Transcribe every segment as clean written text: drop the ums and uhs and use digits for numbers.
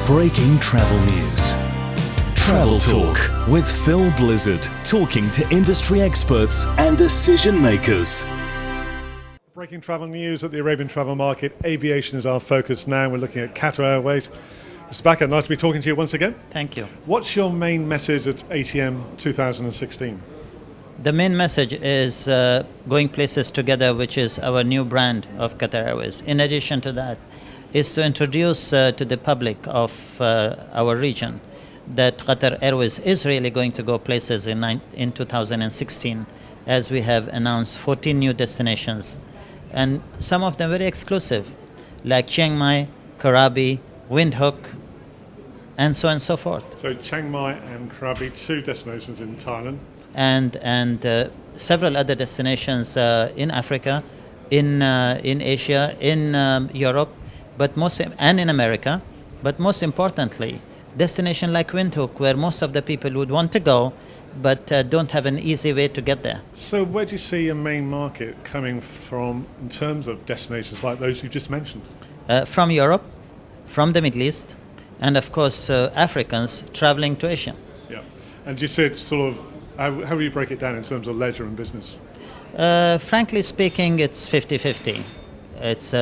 Breaking travel news. Travel Talk with Phil Blizzard, talking to industry experts and decision makers. Breaking travel news at the Arabian travel market. Aviation is our focus now. We're looking at Qatar Airways. Mr. Bakker, nice to be talking to you once again. Thank you. What's your main message at ATM 2016? The main message is going places together, which is our new brand of Qatar Airways. In addition to that, is to introduce to the public of our region that Qatar Airways is really going to go places in 2016, as we have announced 14 new destinations, and some of them very exclusive, like Chiang Mai, Krabi, Windhoek, and so on and so forth. So Chiang Mai and Krabi, two destinations in Thailand. And several other destinations in Africa, in Asia, in Europe, and in America. But most importantly, destination like Windhoek, where most of the people would want to go, but don't have an easy way to get there. So where do you see your main market coming from in terms of destinations like those you just mentioned? From Europe, from the Middle East, and of course Africans traveling to Asia. Yeah. And do you see it sort of, how do you break it down in terms of leisure and business? Frankly speaking, it's 50-50. It's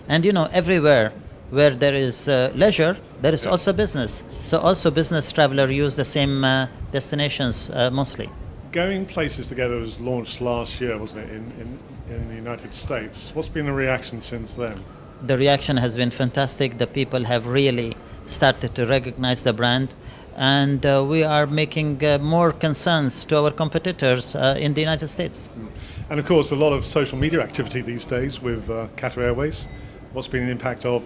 and everywhere where there is leisure, there is also business. So also business traveler use the same destinations mostly. Going places together was launched last year, wasn't it, in the United States? What's been the reaction since then? The reaction has been fantastic. The people have really started to recognize the brand, and we are making more concerns to our competitors in the United States. And of course, a lot of social media activity these days with Qatar Airways. What's been the impact of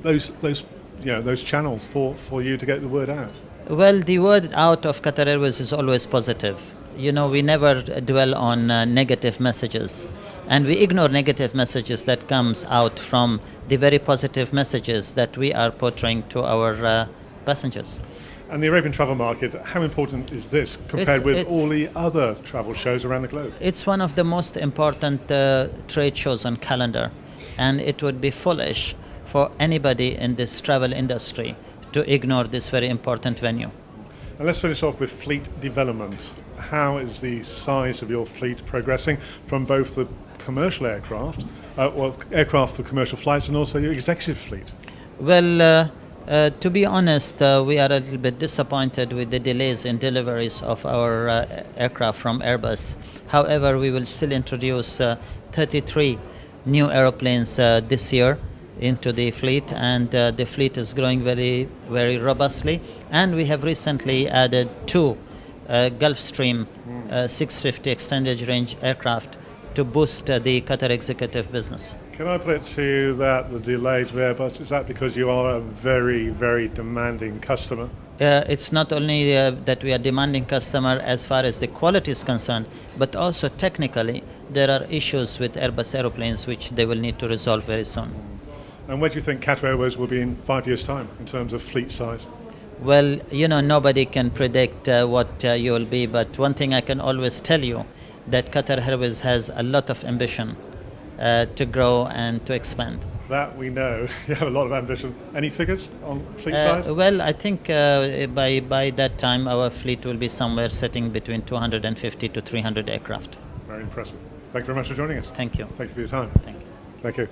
those channels for you to get the word out? Well, the word out of Qatar Airways is always positive. We never dwell on negative messages, and we ignore negative messages that comes out from the very positive messages that we are portraying to our passengers. And the Arabian travel market, how important is this compared with all the other travel shows around the globe? It's one of the most important trade shows on calendar, and it would be foolish for anybody in this travel industry to ignore this very important venue. And let's finish off with fleet development. How is the size of your fleet progressing from both the commercial aircraft, aircraft for commercial flights, and also your executive fleet? Well, to be honest, we are a little bit disappointed with the delays in deliveries of our aircraft from Airbus. However, we will still introduce 33 new aeroplanes this year into the fleet, and the fleet is growing very, very robustly. And we have recently added two Gulfstream 650 extended range aircraft to boost the Qatar executive business. Can I put it to you that the delays with Airbus, is that because you are a very, very demanding customer? It's not only that we are demanding customer as far as the quality is concerned, but also technically there are issues with Airbus aeroplanes which they will need to resolve very soon. And where do you think Qatar Airways will be in 5 years' time in terms of fleet size? Well, nobody can predict what you will be, but one thing I can always tell you, that Qatar Airways has a lot of ambition to grow and to expand. That we know. You have a lot of ambition. Any figures on fleet size? Well, I think by that time our fleet will be somewhere sitting between 250 to 300 aircraft. Very impressive. Thank you very much for joining us. Thank you. Thank you for your time. Thank you. Thank you.